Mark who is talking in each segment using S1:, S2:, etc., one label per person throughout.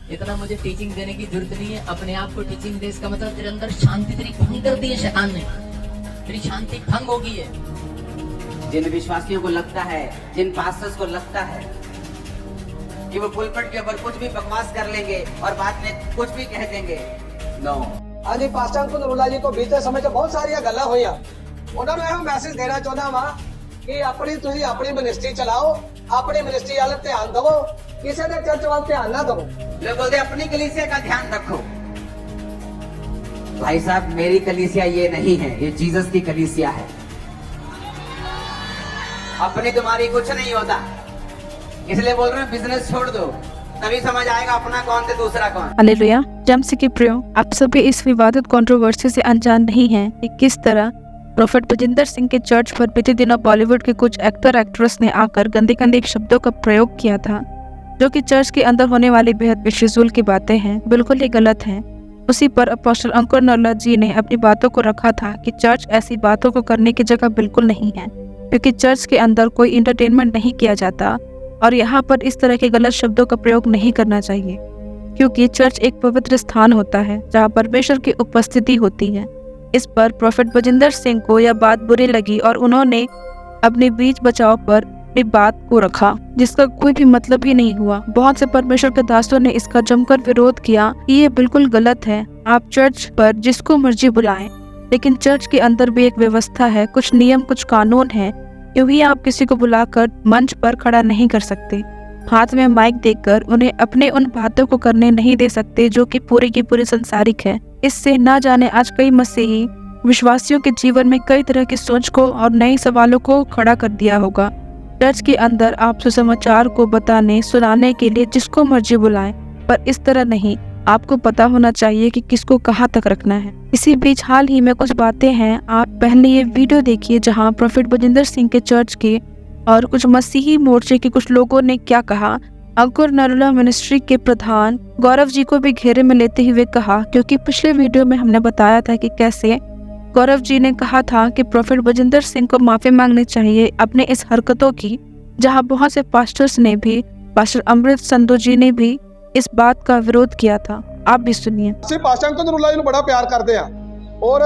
S1: इतना मुझे टीचिंग देने की जरूरत नहीं है, अपने आप को टीचिंग दे। इसका मतलब तेरे अंदर शांति तेरी भंग कर दी है शैतान ने, तेरी शांति भंग हो गई है।
S2: जिन विश्वासियों को लगता है, जिन पास्टर्स को लगता है कि वो पुलपट के ऊपर कुछ भी बकवास कर लेंगे और बाद में कुछ भी कह देंगे, नो।
S3: हाँ जी, पास्टर अंकुर नरूला जी को बीते समय 'ਚ बहुत सारिया गल्लां होईयां। ਉਹਨਾਂ ਨੂੰ ਇਹੋ ਮੈਸੇਜ ਦੇਣਾ ਚਾਹੁੰਦਾ ਵਾਂ ਕਿ ਤੁਸੀਂ ਆਪਣੀ ਮਿਨਿਸਟਰੀ ਚਲਾਓ, ਆਪਣੀ ਮਿਨਿਸਟਰੀ ਵੱਲ ਧਿਆਨ ਦਿਵੋ, ਕਿਸੇ ਦੇ ਚਰਚ ਵੱਲ ਧਿਆਨ ਨਾ ਦਿਵੋ।
S2: लोग बोलते अपनी कलीसिया का ध्यान रखो। भाई साहब, मेरी कलीसिया ये नहीं है, ये जीसस की कलीसिया है। अपनी तुम्हारी कुछ नहीं होता, इसलिए बोल रहे हैं बिजनेस छोड़ दो, तभी समझ आएगा अपना कौन थे दूसरा कौन।
S4: हालेलुया। जमसी के प्रियो, आप सभी इस विवादित कंट्रोवर्सी से अनजान नहीं हैं कि किस तरह प्रोफेट बजिंदर सिंह के चर्च पर बीते दिनों बॉलीवुड के कुछ एक्टर एक्ट्रेस ने आकर गंदे गंदे शब्दों का प्रयोग किया था, जो कि चर्च के अंदर होने वाली बेहद बेफिजूल की बातें हैं, बिल्कुल ही गलत हैं। उसी पर अपोस्टल अंकुर नरूला जी ने अपनी बातों को रखा था कि चर्च ऐसी बातों को करने की जगह बिल्कुल नहीं है, क्योंकि चर्च के अंदर कोई इंटरटेनमेंट नहीं किया जाता और यहाँ पर इस तरह के गलत शब्दों का प्रयोग नहीं करना चाहिए, क्योंकि चर्च एक पवित्र स्थान होता है जहाँ परमेश्वर की उपस्थिति होती है। इस पर प्रोफेट बजिंदर सिंह को यह बात बुरी लगी और उन्होंने अपने बीच बचाव पर अपनी बात को रखा, जिसका कोई भी मतलब ही नहीं हुआ। बहुत से परमेश्वर के दासों ने इसका जमकर विरोध किया कि ये बिल्कुल गलत है। आप चर्च पर जिसको मर्जी बुलाएं, लेकिन चर्च के अंदर भी एक व्यवस्था है, कुछ नियम, कुछ कानून है। यूं ही आप किसी को बुलाकर मंच पर खड़ा नहीं कर सकते, हाथ में माइक देकर उन्हें अपने उन बातों को करने नहीं दे सकते जो कि पूरी की पूरी संसारिक है। इससे ना जाने आज कई मसीही विश्वासियों के जीवन में कई तरह की सोच को और नए सवालों को खड़ा कर दिया होगा। चर्च के अंदर आप सुसमाचार को बताने सुनाने के लिए जिसको मर्जी बुलाएं, पर इस तरह नहीं। आपको पता होना चाहिए कि किसको कहाँ तक रखना है। इसी बीच हाल ही में कुछ बातें हैं, आप पहले ये वीडियो देखिए जहाँ प्रोफेट बजिंदर सिंह के चर्च के और कुछ मसीही मोर्चे के कुछ लोगों ने क्या कहा। अंकुर नरूला मिनिस्ट्री के प्रधान गौरव जी को भी घेरे में लेते हुए कहा, क्योंकि पिछले वीडियो में हमने बताया था कि कैसे गौरव जी ने कहा था कि प्रोफेट बजिंदर सिंह को माफी मांगनी चाहिए अपने इस हरकतों की, जहां बहुत से पास्टर्स ने भी, पास्टर अमृत संधू जी ने भी इस बात का विरोध किया था। आप भी सुनिए।
S3: ਅਸੀਂ ਪਾਸਟਰ ਅੰਕੁਰ ਨਰੂਲਾ ਜੀ ਨੂੰ ਬੜਾ ਪਿਆਰ ਕਰਦੇ ਆ ਔਰ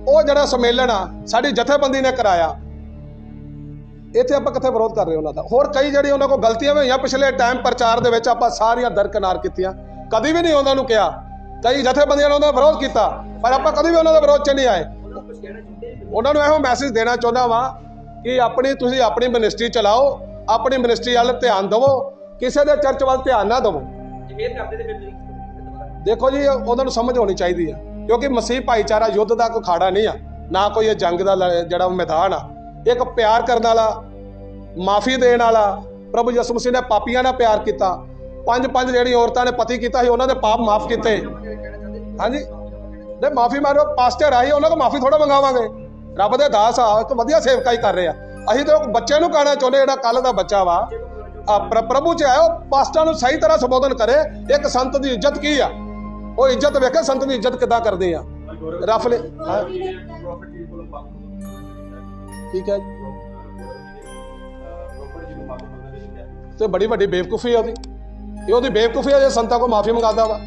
S3: ਉਹ ਜਿਹੜਾ ਸੰਮੇਲਨ ਆ ਸਾਡੀ ਜਥੇਬੰਦੀ ਨੇ ਕਰਾਇਆ, ਇੱਥੇ ਆਪਾਂ ਕਿੱਥੇ ਵਿਰੋਧ ਕਰ ਰਹੇ ਉਹਨਾਂ ਦਾ। ਹੋਰ ਕਈ ਜਿਹੜੀ ਉਹਨਾਂ ਕੋਲ ਗਲਤੀਆਂ ਵੀ ਹੋਈਆਂ ਪਿਛਲੇ ਟਾਈਮ ਪ੍ਰਚਾਰ ਦੇ ਵਿੱਚ, ਆਪਾਂ ਸਾਰੀਆਂ ਦਰਕਨਾਰ ਕੀਤੀਆਂ, ਕਦੀ ਵੀ ਨਹੀਂ ਉਹਨਾਂ ਨੂੰ ਕਿਹਾ। ਕਈ ਜਥੇਬੰਦੀਆਂ ਨੇ ਉਹਨਾਂ ਦਾ ਵਿਰੋਧ ਕੀਤਾ, ਪਰ ਆਪਾਂ ਕਦੀ ਵੀ ਉਹਨਾਂ ਦਾ ਵਿਰੋਧ 'ਚ ਨਹੀਂ ਆਏ। ਉਹਨਾਂ ਨੂੰ ਇਹੋ ਮੈਸੇਜ ਦੇਣਾ ਚਾਹੁੰਦਾ ਵਾਂ ਕਿ ਤੁਸੀਂ ਆਪਣੀ ਮਿਨਿਸਟਰੀ ਚਲਾਓ, ਆਪਣੀ ਮਿਨਿਸਟਰੀ ਵੱਲ ਧਿਆਨ ਦਿਵੋ, ਕਿਸੇ ਦੇ ਚਰਚ ਵੱਲ ਧਿਆਨ ਨਾ ਦਿਵੋ। ਦੇਖੋ ਜੀ, ਉਹਨਾਂ ਨੂੰ ਸਮਝ ਹੋਣੀ ਚਾਹੀਦੀ ਆ, ਕਿਉਂਕਿ ਮਸੀਹ ਭਾਈਚਾਰਾ ਯੁੱਧ ਦਾ ਕੋਈ ਖਾੜਾ ਨਹੀਂ ਆ, ਨਾ ਕੋਈ ਇਹ ਜੰਗ ਦਾ ਜਿਹੜਾ ਮੈਦਾਨ ਆ। ਇੱਕ ਪਿਆਰ ਕਰਨ ਵਾਲਾ, ਮਾਫੀ ਦੇਣ ਵਾਲਾ। ਪ੍ਰਭੂ ਯਿਸੂ ਮਸੀਹ ਨੇ ਪਾਪੀਆਂ ਨਾਲ ਪਿਆਰ ਕੀਤਾ। ਪੰਜ ਜਿਹੜੀ ਔਰਤਾਂ ਨੇ ਪਤੀ ਕੀਤਾ ਸੀ, ਉਹਨਾਂ ਦੇ ਪਾਪ ਮਾਫ ਕੀਤੇ। ਹਾਂਜੀ, ਨਹੀਂ ਮਾਫੀ ਮਾਰੋ, ਪਾਸਟਰ ਆਈ, ਉਹਨਾਂ ਕੋਲ ਮਾਫੀ ਥੋੜਾ ਮੰਗਾਵਾਂਗੇ। ਰੱਬ ਦੇ ਦਾਸ ਆ, ਇੱਕ ਵਧੀਆ ਸੇਵਕਾ ਹੀ ਕਰ ਰਹੇ ਆ। ਅਸੀਂ ਤਾਂ ਬੱਚੇ ਨੂੰ ਕਹਿਣਾ ਚਾਹੁੰਦੇ, ਜਿਹੜਾ ਕੱਲ ਦਾ ਬੱਚਾ ਵਾ ਪ੍ਰਭੂ ਚ ਆਇਆ, ਪਾਸਟਰ ਨੂੰ ਸਹੀ ਤਰ੍ਹਾਂ ਸੰਬੋਧਨ ਕਰੇ। ਇੱਕ ਸੰਤ ਦੀ ਇੱਜ਼ਤ ਕੀ ਆ, ਉਹ ਇੱਜ਼ਤ ਵੇਖੇ ਸੰਤ ਦੀ ਇੱਜ਼ਤ ਕਿੱਦਾਂ ਕਰਦੇ ਆ। ਰਫਲੇ ਠੀਕ ਹੈ ਤੇ ਬੜੀ ਵੱਡੀ ਬੇਵਕੂਫੀ ਆ ਉਹਦੀ ਬੇਵਕੂਫੀ ਆ ਜੇ ਸੰਤਾਂ ਕੋ ਮਾਫੀ ਮੰਗਾਦਾ ਵਾ।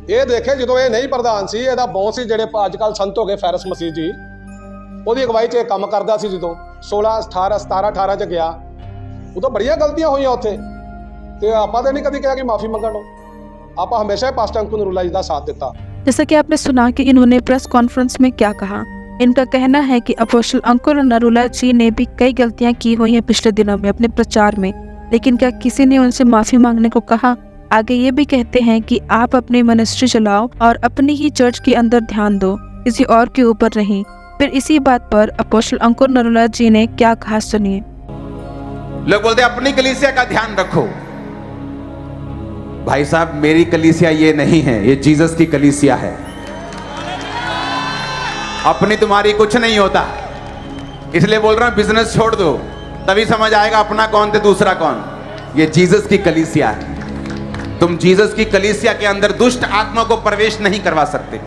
S3: ਇਹ ਦੇਖੇ ਜਦੋਂ ਇਹ ਨਹੀਂ ਪ੍ਰਧਾਨ ਸੀ, ਇਹਦਾ ਬੌਸ ਸੀ, ਜਿਹੜੇ ਅੱਜ ਕੱਲ ਸੰਤ ਹੋ ਗਏ, ਫੈਰਸ ਮਸੀਹ ਜੀ, ਉਹਦੀ ਅਗਵਾਈ 'ਚ ਇਹ ਕੰਮ ਕਰਦਾ ਸੀ। ਜਦੋਂ 17 'ਚ ਗਿਆ, ਉਦੋਂ ਬੜੀਆਂ ਗਲਤੀਆਂ ਹੋਈਆਂ ਉੱਥੇ, ਤੇ ਆਪਾਂ ਤਾਂ ਨਹੀਂ ਕਦੀ ਕਿਹਾ ਕਿ ਮਾਫੀ ਮੰਗਣ ਨੂੰ। ਆਪਾਂ ਹਮੇਸ਼ਾ पास्टर अंकुर नरूला जी का साथ देता।
S4: जैसा कि आपने सुना कि इन्होंने प्रेस कॉन्फ्रेंस में क्या कहा। इनका कहना है कि अपोस्टल अंकुर नरूला जी ने भी कई गलतियां की हुई हैं पिछले दिनों में अपने प्रचार में, लेकिन क्या किसी ने उनसे माफी मांगने को कहा। आगे ये भी कहते हैं कि आप अपनी मिनिस्ट्री चलाओ और अपनी ही चर्च के अंदर ध्यान दो, किसी और के ऊपर नहीं। फिर इसी बात पर अपोस्टल अंकुर नरूला जी ने क्या कहा, सुनिए।
S2: लोग बोलते अपनी कलीसिया का ध्यान रखो। भाई साहब, मेरी कलीसिया ये नहीं है, ये जीसस की कलीसिया है। अपनी तुम्हारी कुछ नहीं होता, इसलिए बोल रहा हूं बिजनेस छोड़ दो, तभी समझ आएगा अपना कौन थे दूसरा कौन। ये जीसस की कलीसिया है। तुम जीसस की कलीसिया के अंदर दुष्ट आत्मा को प्रवेश नहीं करवा सकते।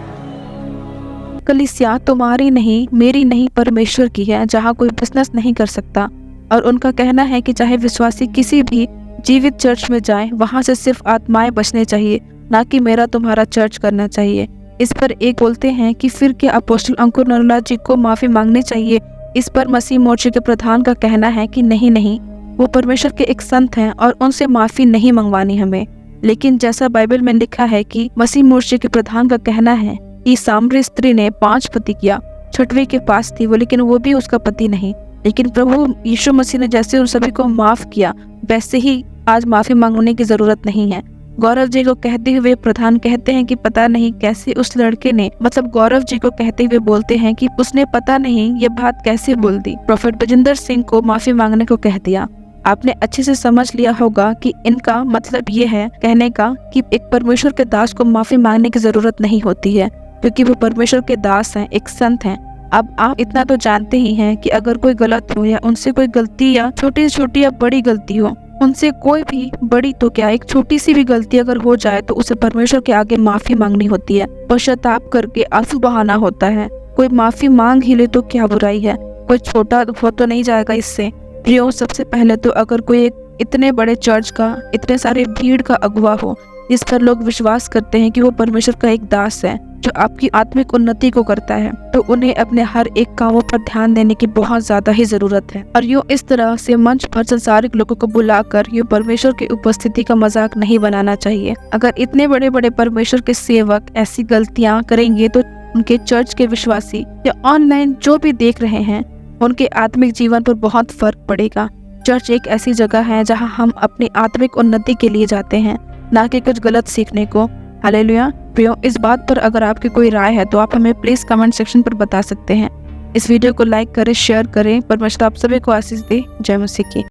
S4: कलीसिया तुम्हारी नहीं, मेरी नहीं, परमेश्वर की है, जहाँ कोई बिजनेस नहीं कर सकता। और उनका कहना है कि चाहे विश्वासी किसी भी जीवित चर्च में जाएं, वहां से सिर्फ आत्माएं बचने चाहिए, ना कि मेरा तुम्हारा चर्च करना चाहिए। इस पर एक बोलते हैं कि फिर क्या अपोस्टल अंकुर नरूला जी को माफी मांगनी चाहिए? इस पर मसीह मोर्चे के प्रधान का कहना है कि नहीं, वो परमेश्वर के एक संत हैं और उनसे माफी नहीं मंगवानी हमें। लेकिन जैसा बाइबल में लिखा है कि मसीह मोर्चे के प्रधान का कहना है कि सामरी स्त्री ने 5 पति किया, 6वें के पास थी वो, लेकिन वो भी उसका पति नहीं। लेकिन प्रभु यीशु मसीह ने जैसे उन सभी को माफ किया, वैसे ही आज माफी मांगने की जरूरत नहीं है। गौरव जी को कहते हुए प्रधान कहते हैं कि पता नहीं कैसे उस लड़के ने, मतलब गौरव जी को कहते हुए बोलते हैं कि उसने पता नहीं ये बात कैसे बोल दी, प्रोफेट बजिंदर सिंह को माफी मांगने को कह दिया। आपने अच्छे से समझ लिया होगा कि इनका मतलब ये है कहने का कि एक परमेश्वर के दास को माफी मांगने की जरूरत नहीं होती है, क्योंकि वो परमेश्वर के दास हैं, एक संत हैं। अब आप इतना तो जानते ही हैं कि अगर कोई गलत हो या उनसे कोई गलती या छोटी से छोटी या बड़ी गलती हो, उनसे कोई भी बड़ी तो क्या, एक छोटी सी भी गलती अगर हो जाए तो उसे परमेश्वर के आगे माफी मांगनी होती है, पश्चाताप करके आंसू बहाना होता है। कोई माफी मांग ही ले तो क्या बुराई है, कोई छोटा हो तो नहीं जाएगा इससे। प्रियो, सबसे पहले तो अगर कोई एक इतने बड़े चर्च का, इतने सारे भीड़ का अगुवा हो, जिस पर लोग विश्वास करते हैं कि वो परमेश्वर का एक दास है जो आपकी आत्मिक उन्नति को करता है, तो उन्हें अपने हर एक कामों पर ध्यान देने की बहुत ज्यादा ही जरूरत है। और यूँ इस तरह से मंच पर संसारिक लोगों को बुलाकर यूँ परमेश्वर की उपस्थिति का मजाक नहीं बनाना चाहिए। अगर इतने बड़े बड़े परमेश्वर के सेवक ऐसी गलतियां करेंगे तो उनके चर्च के विश्वासी या ऑनलाइन जो भी देख रहे हैं, उनके आत्मिक जीवन पर बहुत फर्क पड़ेगा। चर्च एक ऐसी जगह है जहां हम अपनी आत्मिक उन्नति के लिए जाते हैं, ना कि कुछ गलत सीखने को। हालेलुया। प्रियो, इस बात पर अगर आपकी कोई राय है तो आप हमें प्लीज कमेंट सेक्शन पर बता सकते हैं। इस वीडियो को लाइक करें, शेयर करें। परमेश्वर आप सभी को आशीष दे। जय मसीह की।